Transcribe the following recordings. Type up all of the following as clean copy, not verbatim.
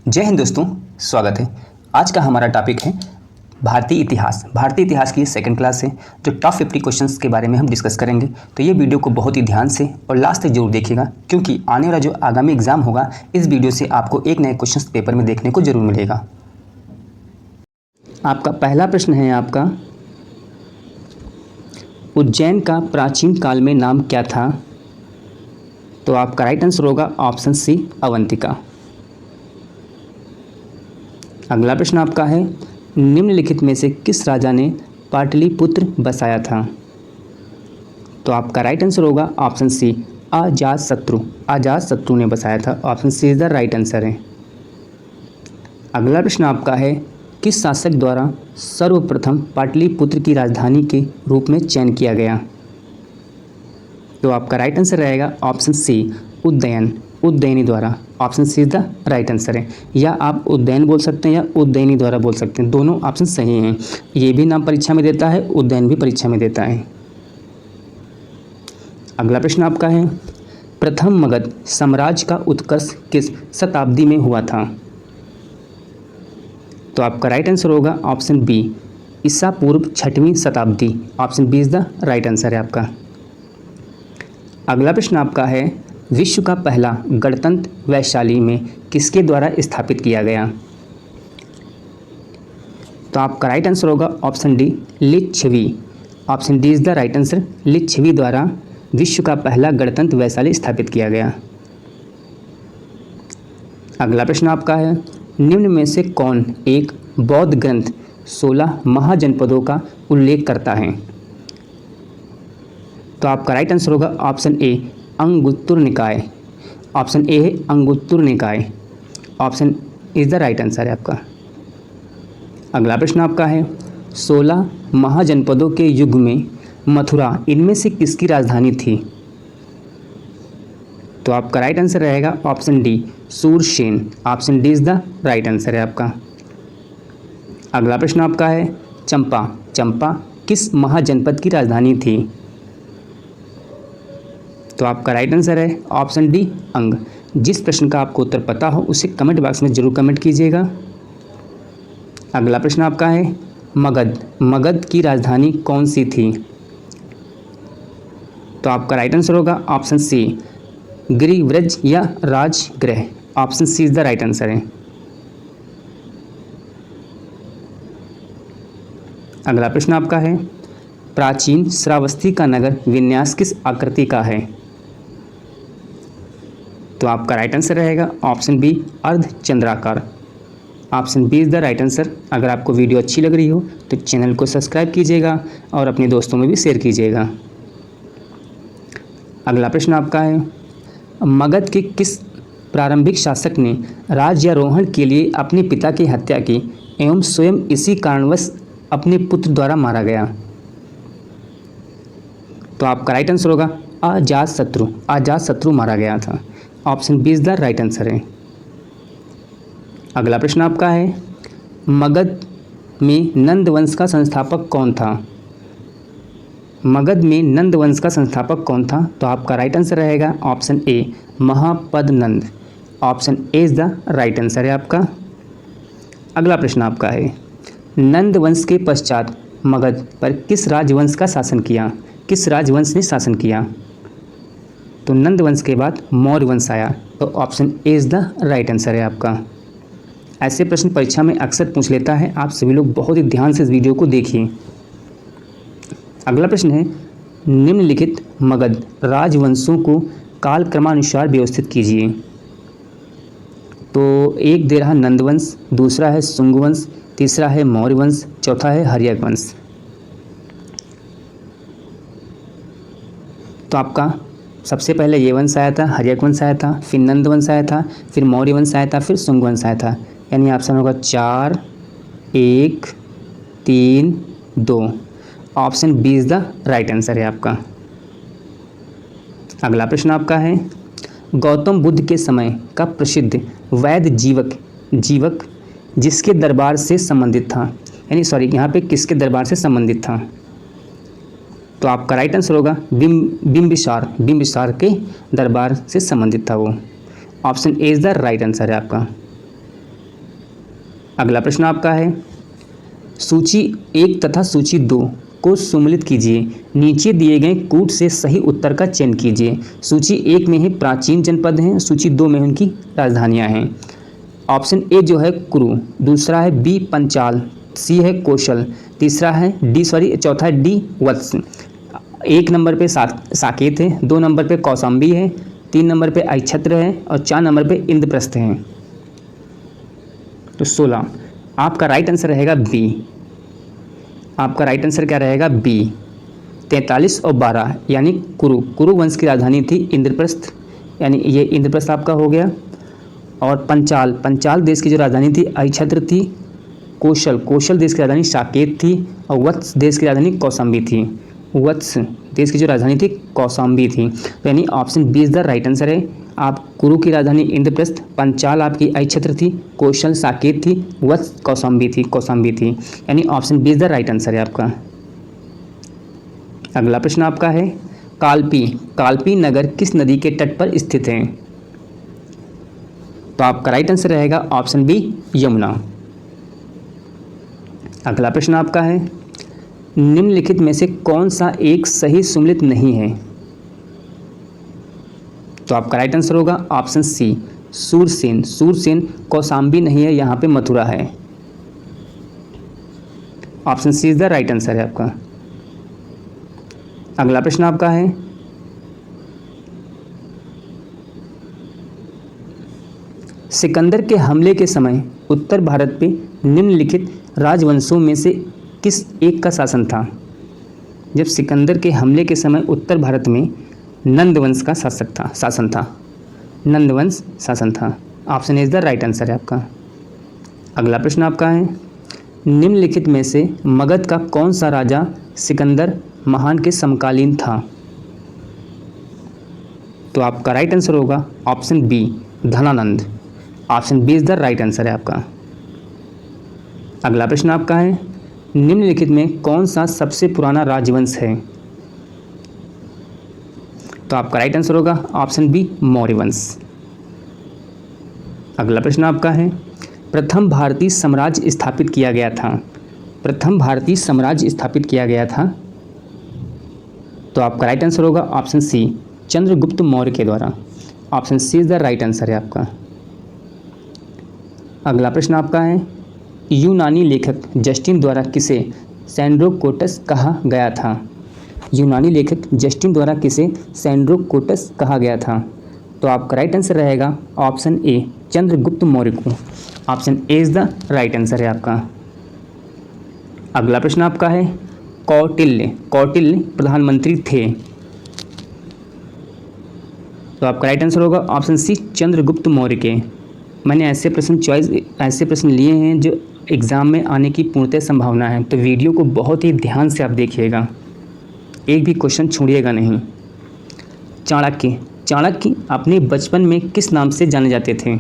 जय हिंद दोस्तों, स्वागत है। आज का हमारा टॉपिक है भारतीय इतिहास। भारतीय इतिहास की सेकंड क्लास है जो टॉप 50 क्वेश्चंस के बारे में हम डिस्कस करेंगे। तो ये वीडियो को बहुत ही ध्यान से और लास्ट तक जरूर देखिएगा, क्योंकि आने वाला जो आगामी एग्जाम होगा इस वीडियो से आपको एक नए क्वेश्चंस पेपर में देखने को जरूर मिलेगा। आपका पहला प्रश्न है आपका, उज्जैन का प्राचीन काल में नाम क्या था? तो आपका राइट आंसर होगा ऑप्शन सी, अवंतिका। अगला प्रश्न आपका है, निम्नलिखित में से किस राजा ने पाटलिपुत्र बसाया था? तो आपका राइट आंसर होगा ऑप्शन सी, अजातशत्रु। अजातशत्रु ने बसाया था। Option C is the right answer है। अगला प्रश्न आपका है, किस शासक द्वारा सर्वप्रथम पाटलिपुत्र की राजधानी के रूप में चयन किया गया? तो आपका राइट आंसर रहेगा ऑप्शन सी, उदयन। उज्जैनी द्वारा। Option C is the right answer है। या आप उज्जैन बोल सकते हैं या उज्जैनी द्वारा बोल सकते हैं, दोनों ऑप्शन सही हैं। ये भी नाम परीक्षा में देता है, उज्जैन भी परीक्षा में देता है। अगला प्रश्न आपका है, प्रथम मगध साम्राज्य का उत्कर्ष किस शताब्दी में हुआ था? तो आपका राइट आंसर होगा ऑप्शन बी, ईसा पूर्व 6वीं शताब्दी। Option B is the right answer है आपका। अगला प्रश्न आपका है, विश्व का पहला गणतंत्र वैशाली में किसके द्वारा स्थापित किया गया? तो आपका राइट आंसर होगा option D, Lichchhavi. Option D is the right answer. Lichchhavi द्वारा विश्व का पहला गणतंत्र वैशाली स्थापित किया गया। अगला प्रश्न आपका है, निम्न में से कौन एक बौद्ध ग्रंथ 16 महाजनपदों का उल्लेख करता है? तो आपका राइट आंसर होगा ऑप्शन ए, अंगुत्तर निकाय। ऑप्शन ए है अंगुत्तर निकाय। Option is the right answer है आपका। अगला प्रश्न आपका है, 16 महाजनपदों के युग में मथुरा इनमें से किसकी राजधानी थी? तो आपका राइट आंसर रहेगा option D, Surasena. Option D is the right answer है आपका। अगला प्रश्न आपका है, चंपा। चंपा किस महाजनपद की राजधानी थी? तो आपका राइट आंसर है ऑप्शन डी, अंग। जिस प्रश्न का आपको उत्तर पता हो उसे कमेंट बॉक्स में जरूर कमेंट कीजिएगा। अगला प्रश्न आपका है, मगध। मगध की राजधानी कौन सी थी? तो आपका राइट आंसर होगा ऑप्शन सी, गिरिव्रज या Rajgriha. Option C is the right answer है। अगला प्रश्न आपका है, प्राचीन श्रावस्ती का नगर विन्यास किस आकृति का है? तो आपका राइट आंसर रहेगा ऑप्शन बी, अर्धचंद्राकार। Option B is the right answer. अगर आपको वीडियो अच्छी लग रही हो तो चैनल को सब्सक्राइब कीजिएगा और अपने दोस्तों में भी शेयर कीजिएगा। अगला प्रश्न आपका है, मगध के किस प्रारंभिक शासक ने राज्यारोहण के लिए अपने पिता की हत्या की एवं स्वयं इसी कारणवश अपने पुत्र द्वारा मारा गया? तो आपका राइट आंसर होगा अजातशत्रु। अजातशत्रु मारा गया था। Option B is the right answer है। अगला प्रश्न आपका है, मगध में नंद वंश का संस्थापक कौन था? मगध में नंद वंश का संस्थापक कौन था? तो आपका राइट आंसर रहेगा option A, Mahapadmanand. Option A is the right answer है आपका। अगला प्रश्न आपका है, नंद वंश के पश्चात मगध पर किस राजवंश का शासन किया? किस राजवंश ने शासन किया? तो नंद वंश के बाद मौर्य वंश आया। तो option A is the right answer है आपका। ऐसे प्रश्न परीक्षा में अक्सर पूछ लेता है, आप सभी लोग बहुत ही ध्यान से इस वीडियो को देखिए। अगला प्रश्न है, निम्नलिखित मगध राजवंशों को कालक्रमानुसार व्यवस्थित कीजिए। तो एक दे रहा नंद वंश, दूसरा है शुंग वंश, तीसरा है मौर्य वंश, चौथा है हर्यक वंश। तो आपका सबसे पहले ये वंश आया था, हर्यक वंश आया था, फिर नंद वंश आया था, फिर मौर्य वंश आया था, फिर शुंग वंश आया था। यानी ऑप्शन होगा 4, 1, 3, 2। Option B is the right answer है आपका। अगला प्रश्न आपका है, गौतम बुद्ध के समय का प्रसिद्ध वैद्य जीवक जिसके दरबार से संबंधित था, यानी सॉरी यहाँ पे किसके दरबार से संबंधित था? तो आपका राइट आंसर होगा बिंबिसार के दरबार से संबंधित था वो। Option A is the right answer है आपका। अगला प्रश्न आपका है, सूची 1 तथा सूची 2 को सम्मिलित कीजिए। नीचे दिए गए कूट से सही उत्तर का चयन कीजिए। सूची 1 में है प्राचीन जनपद हैं, सूची 2 में उनकी राजधानियां हैं। ऑप्शन ए जो है कुरु, दूसरा है बी पंचाल, सी है कौशल, तीसरा है चौथा है डी वत्स। 1 नंबर पे साकेत है, 2 नंबर पे कौशाम्बी है, 3 नंबर पे अक्षत्र है और 4 नंबर पे इंद्रप्रस्थ है। तो 16 आपका राइट आंसर रहेगा बी। आपका राइट आंसर क्या रहेगा? बी। 43 और 12 यानी कुरु वंश की राजधानी थी इंद्रप्रस्थ, यानी ये इंद्रप्रस्थ आपका हो गया। और पंचाल देश की जो राजधानी थी अक्षत्र थी। कौशल देश की राजधानी साकेत थी और वत्स देश की राजधानी कौशाम्बी थी। वत्स देश की जो राजधानी थी कौशाम्बी थी। तो यानी option B is the right answer है। आप कुरु की राजधानी इंद्रप्रस्थ, पंचाल आपकी अक्षत्र थी, कौशल साकेत थी, वत्स कौशाम्बी थी। यानी option B is the right answer है आपका। अगला प्रश्न आपका है, कालपी नगर किस नदी के तट पर स्थित है? तो आपका राइट आंसर रहेगा ऑप्शन बी यमुना। अगला प्रश्न आपका है, निम्नलिखित में से कौन सा एक सही सम्मिलित नहीं है? तो आपका राइट आंसर होगा ऑप्शन सी सूरसेन कौशाम्बी नहीं है, यहाँ पे मथुरा है। Option C is the right answer है आपका। अगला प्रश्न आपका है, सिकंदर के हमले के समय उत्तर भारत पे निम्नलिखित राजवंशों में से किस एक का शासन था? जब सिकंदर के हमले के समय उत्तर भारत में नंदवंश का शासन था। नंदवंश शासन था। Option A is the right answer है आपका। अगला प्रश्न आपका है, निम्नलिखित में से मगध का कौन सा राजा सिकंदर महान के समकालीन था? तो आपका राइट आंसर होगा option B Dhanananda. Option B is the right answer है आपका। अगला प्रश्न आपका है, निम्नलिखित में कौन सा सबसे पुराना राजवंश है? तो आपका राइट आंसर होगा ऑप्शन बी मौर्य वंश। अगला प्रश्न आपका है, प्रथम भारतीय साम्राज्य स्थापित किया गया था। तो आपका राइट आंसर होगा ऑप्शन सी चंद्रगुप्त मौर्य के द्वारा। Option C is the right answer है आपका। अगला प्रश्न आपका है, यूनानी लेखक जस्टिन द्वारा किसे सैंड्रोकोटस कहा गया था? तो आपका राइट आंसर रहेगा ऑप्शन ए चंद्रगुप्त मौर्य को। Option A is the right answer है आपका। अगला प्रश्न आपका है, कौटिल्य प्रधानमंत्री थे। तो आपका राइट आंसर होगा ऑप्शन सी चंद्रगुप्त मौर्य के। मैंने ऐसे प्रश्न लिए हैं जो एग्ज़ाम में आने की पूर्णतः संभावना है, तो वीडियो को बहुत ही ध्यान से आप देखिएगा, एक भी क्वेश्चन छोड़िएगा नहीं। चाणक्य अपने बचपन में किस नाम से जाने जाते थे?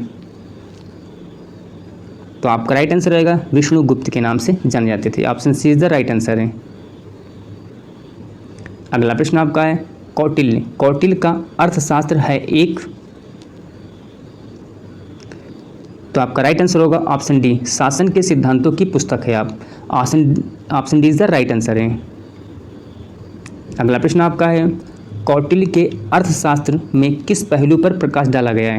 तो आपका राइट आंसर रहेगा विष्णुगुप्त के नाम से जाने जाते थे। Option C is the right answer है। अगला प्रश्न आपका है, कौटिल्य का अर्थशास्त्र है एक। तो आपका राइट आंसर होगा ऑप्शन डी शासन के सिद्धांतों की पुस्तक है। आप option D is the right answer है। अगला प्रश्न आपका है, कौटिल्य के अर्थशास्त्र में किस पहलू पर प्रकाश डाला गया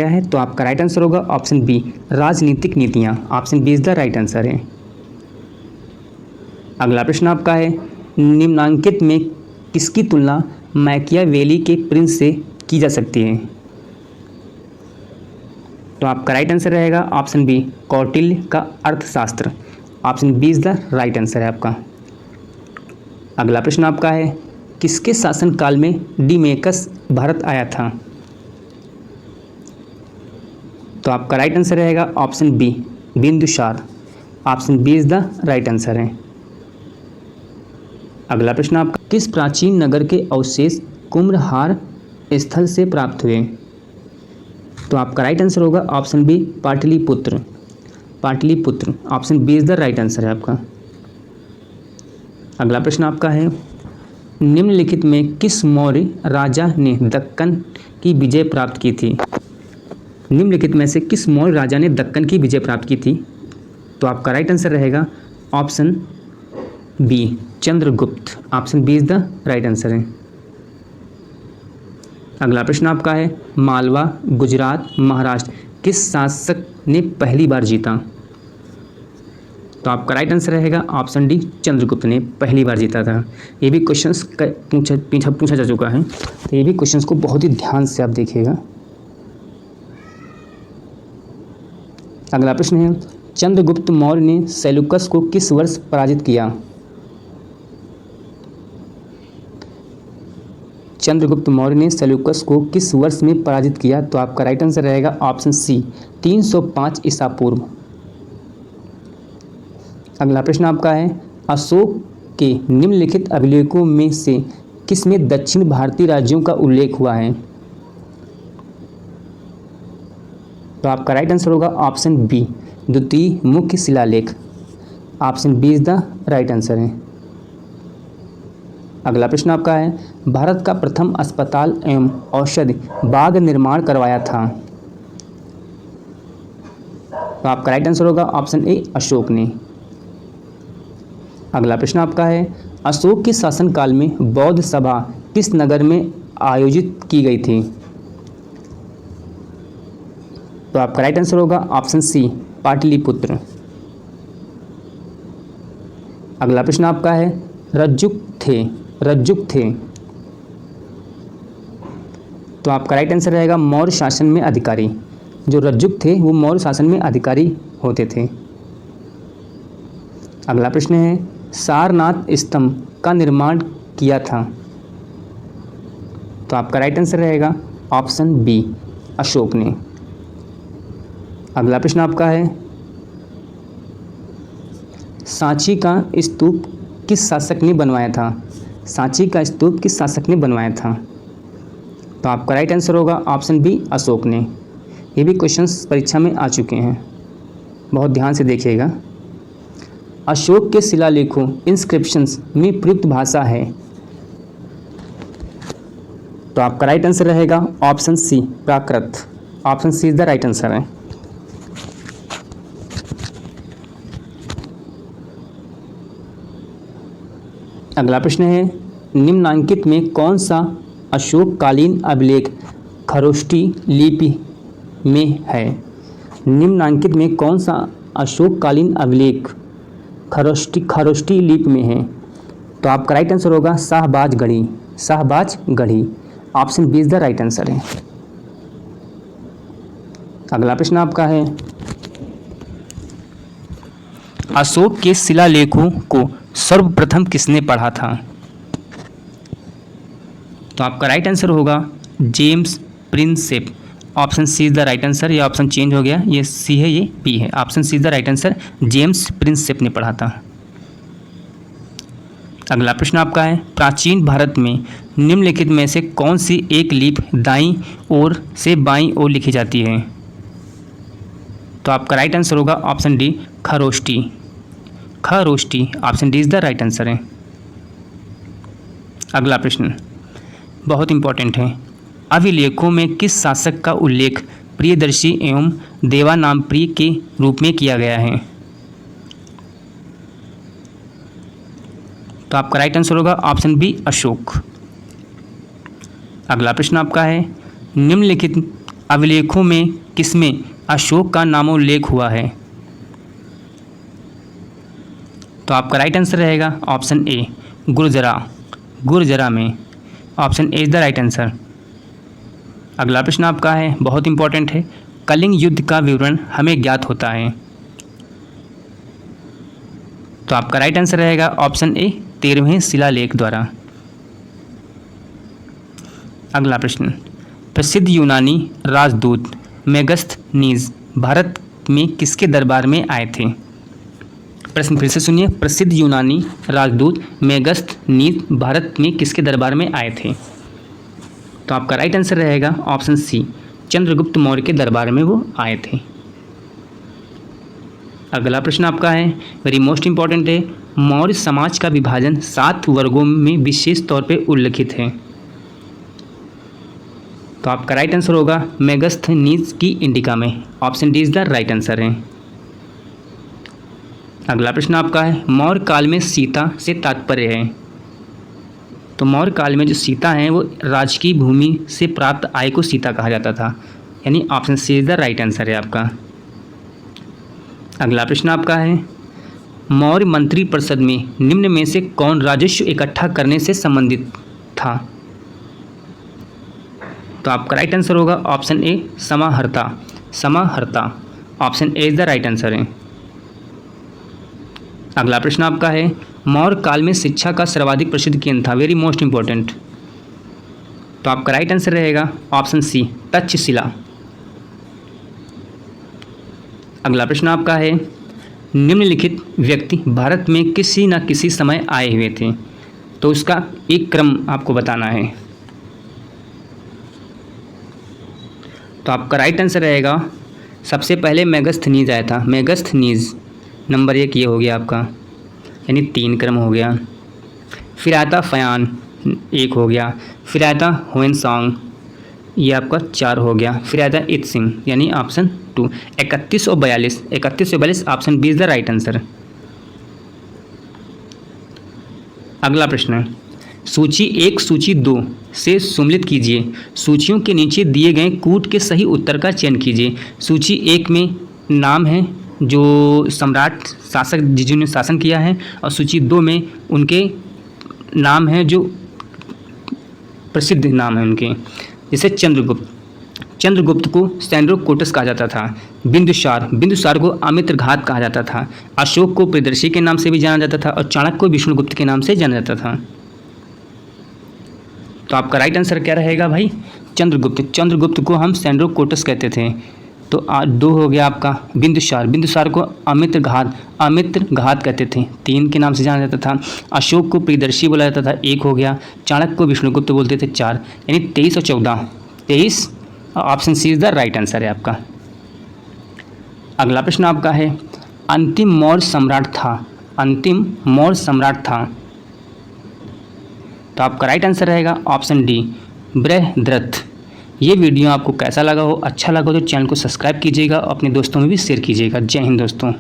है? तो आपका राइट आंसर होगा ऑप्शन बी राजनीतिक नीतियाँ। Option B is the right answer है। अगला प्रश्न आपका है, निम्नांकित में किसकी तुलना मैकियावेली के प्रिंस से की जा सकती है? तो आपका राइट आंसर रहेगा ऑप्शन बी कौटिल्य का Arthashastra. Option B is the right answer है आपका। अगला प्रश्न आपका है, किसके शासनकाल में डिमेकस भारत आया था? तो आपका राइट आंसर रहेगा option B Bindusara. Option B is the right answer है। अगला प्रश्न आपका, किस प्राचीन नगर के अवशेष कुम्भहार स्थल से प्राप्त हुए? तो आपका राइट आंसर होगा option B Pataliputra. Option B is the right answer है आपका। अगला प्रश्न आपका है, निम्नलिखित में किस मौर्य राजा ने दक्कन की विजय प्राप्त की थी? निम्नलिखित में से किस मौर्य राजा ने दक्कन की विजय प्राप्त की थी? तो आपका राइट आंसर रहेगा option B, Chandragupta. Option B is the right answer है। अगला प्रश्न आपका है, मालवा, गुजरात, महाराष्ट्र किस शासक ने पहली बार जीता? तो आपका राइट आंसर रहेगा ऑप्शन डी, चंद्रगुप्त ने पहली बार जीता था। ये भी क्वेश्चंस पूछा जा चुका है, तो ये भी क्वेश्चंस को बहुत ही ध्यान से आप देखिएगा। अगला प्रश्न है, चंद्रगुप्त मौर्य ने सेल्यूकस को किस वर्ष पराजित किया? चंद्रगुप्त मौर्य ने सेल्यूकस को किस वर्ष में पराजित किया? तो आपका राइट आंसर रहेगा ऑप्शन सी, 305 ईसा पूर्व। अगला प्रश्न आपका है, अशोक के निम्नलिखित अभिलेखों में से किसमें दक्षिण भारतीय राज्यों का उल्लेख हुआ है? तो आपका राइट आंसर होगा ऑप्शन बी, द्वितीय मुख्य शिलालेख। Option B is the right answer है। अगला प्रश्न आपका है, भारत का प्रथम अस्पताल एवं औषधि बाग निर्माण करवाया था? तो आपका राइट आंसर होगा ऑप्शन ए, अशोक ने। अगला प्रश्न आपका है, अशोक के शासनकाल में बौद्ध सभा किस नगर में आयोजित की गई थी? तो आपका राइट आंसर होगा ऑप्शन सी, पाटलिपुत्र। अगला प्रश्न आपका है, रज्जुक थे। तो आपका राइट आंसर रहेगा मौर्य शासन में अधिकारी। जो रज्जुक थे वो मौर्य शासन में अधिकारी होते थे। अगला प्रश्न है, सारनाथ स्तंभ का निर्माण किया था? तो आपका राइट आंसर रहेगा ऑप्शन बी, अशोक ने। अगला प्रश्न आपका है, सांची का स्तूप किस शासक ने बनवाया था? सांची का स्तूप किस शासक ने बनवाया था? तो आपका राइट आंसर होगा ऑप्शन बी, अशोक ने। ये भी क्वेश्चंस परीक्षा में आ चुके हैं, बहुत ध्यान से देखिएगा। अशोक के शिलालेखों इंस्क्रिप्शंस में प्रयुक्त भाषा है? तो आपका राइट आंसर रहेगा option C, Prakrit. Option C is the right answer है। अगला प्रश्न है, निम्नांकित में कौन सा अशोककालीन अभिलेख खरोष्टी लिपि में है? निम्नांकित में कौन सा अशोककालीन अभिलेख खरोष्टी लिपि में है? तो आपका राइट आंसर होगा Shahbaz Garhi. Option B is the right answer है। अगला प्रश्न आपका है, अशोक के शिलालेखों को सर्वप्रथम किसने पढ़ा था? तो आपका राइट आंसर होगा James Prinsep. Option C is the right answer. ये ऑप्शन चेंज हो गया, ये सी है, ये बी है। Option C is the right answer, James Prinsep ने पढ़ा था। अगला प्रश्न आपका है, प्राचीन भारत में निम्नलिखित में से कौन सी एक लिपि दाईं ओर से बाईं ओर लिखी जाती है? तो आपका राइट आंसर होगा option D, Kharosthi. Option D is the right answer है। अगला प्रश्न बहुत इंपॉर्टेंट है, अभिलेखों में किस शासक का उल्लेख प्रियदर्शी एवं देवानामप्रिय के रूप में किया गया है? तो आपका राइट आंसर होगा ऑप्शन बी, अशोक। अगला प्रश्न आपका है, निम्नलिखित अभिलेखों में किसमें अशोक का नामोल्लेख हुआ है? तो आपका राइट आंसर रहेगा ऑप्शन ए, गुर्जरा में। Option A is the right answer. अगला प्रश्न आपका है, बहुत इंपॉर्टेंट है, कलिंग युद्ध का विवरण हमें ज्ञात होता है? तो आपका राइट आंसर रहेगा ऑप्शन ए, 13वें शिलालेख द्वारा। अगला प्रश्न, प्रसिद्ध यूनानी राजदूत मेगस्थनीज भारत में किसके दरबार में आए थे? प्रश्न फिर से सुनिए, प्रसिद्ध यूनानी राजदूत मेगस्थनीज भारत में किसके दरबार में आए थे? तो आपका राइट आंसर रहेगा ऑप्शन सी, चंद्रगुप्त मौर्य के दरबार में वो आए थे। अगला प्रश्न आपका है, वेरी मोस्ट इंपॉर्टेंट है, मौर्य समाज का विभाजन 7 वर्गों में विशेष तौर पे उल्लिखित है। तो आपका राइट आंसर होगा मेगास्थनीज की इंडिका में। Option D is the right answer है। अगला प्रश्न आपका है, मौर्य काल में सीता से तात्पर्य है। तो मौर्य काल में जो सीता है वो राजकीय भूमि से प्राप्त आय को सीता कहा जाता था, यानी option C is the right answer है आपका। अगला प्रश्न आपका है, मौर्य मंत्री परिषद में निम्न में से कौन राजस्व इकट्ठा करने से संबंधित था। तो आपका राइट आंसर होगा ऑप्शन ए समाहर्ता। समाहर्ता option A is the right answer है। अगला प्रश्न आपका है, मौर्य काल में शिक्षा का सर्वाधिक प्रसिद्ध केंद्र था। Very most important. तो आपका राइट आंसर रहेगा ऑप्शन सी तक्षशिला। अगला प्रश्न आपका है, निम्नलिखित व्यक्ति भारत में किसी न किसी समय आए हुए थे। तो उसका एक क्रम आपको बताना है। तो आपका राइट आंसर रहेगा, सबसे पहले मेगास्थनीज आया था। मेगास्थनीज नंबर 1 ये हो गया आपका, यानी 3 क्रम हो गया। फिर आता फयान 1 हो गया। फिर आता हुएनसांग, ये आपका 4 हो गया। फिर आता इत्सिंग, यानी ऑप्शन 2। 31 और 42, 31 और 42 option B is the right answer. अगला प्रश्न है, सूची 1 सूची 2 से सम्मिलित कीजिए। सूचियों के नीचे दिए गए कूट के सही उत्तर का चयन कीजिए। सूची 1 में नाम है जो सम्राट शासक जिन्होंने शासन किया है, और सूची 2 में उनके नाम हैं जो प्रसिद्ध नाम हैं उनके, जैसे चंद्रगुप्त। चंद्रगुप्त को सैंड्रोकोटस कहा जाता था। बिंदुसार, बिंदुसार को अमित्रघात कहा जाता था। अशोक को प्रियदर्शी के नाम से भी जाना जाता था, और चाणक्य को विष्णुगुप्त के नाम से जाना जाता था। तो आपका राइट आंसर क्या रहेगा भाई, चंद्रगुप्त। चंद्रगुप्त को हम सैंड्रोकोटस कहते थे। तो 2 हो गया आपका बिंदुसार। बिंदुसार को अमित्रघात कहते थे, 3 के नाम से जाना जाता था। अशोक को प्रियदर्शी बोला जाता था, 1 हो गया। चाणक्य को विष्णुगुप्त बोलते थे, 4, यानी 23 और 14। 23 option C is the right answer है आपका। अगला प्रश्न आपका है, अंतिम मौर्य सम्राट था। अंतिम मौर्य सम्राट था। तो आपका राइट आंसर रहेगा ऑप्शन डी बृहद्रथ। ये वीडियो आपको कैसा लगा हो, अच्छा लगा तो चैनल को सब्सक्राइब कीजिएगा, अपने दोस्तों में भी शेयर कीजिएगा। जय हिंद दोस्तों।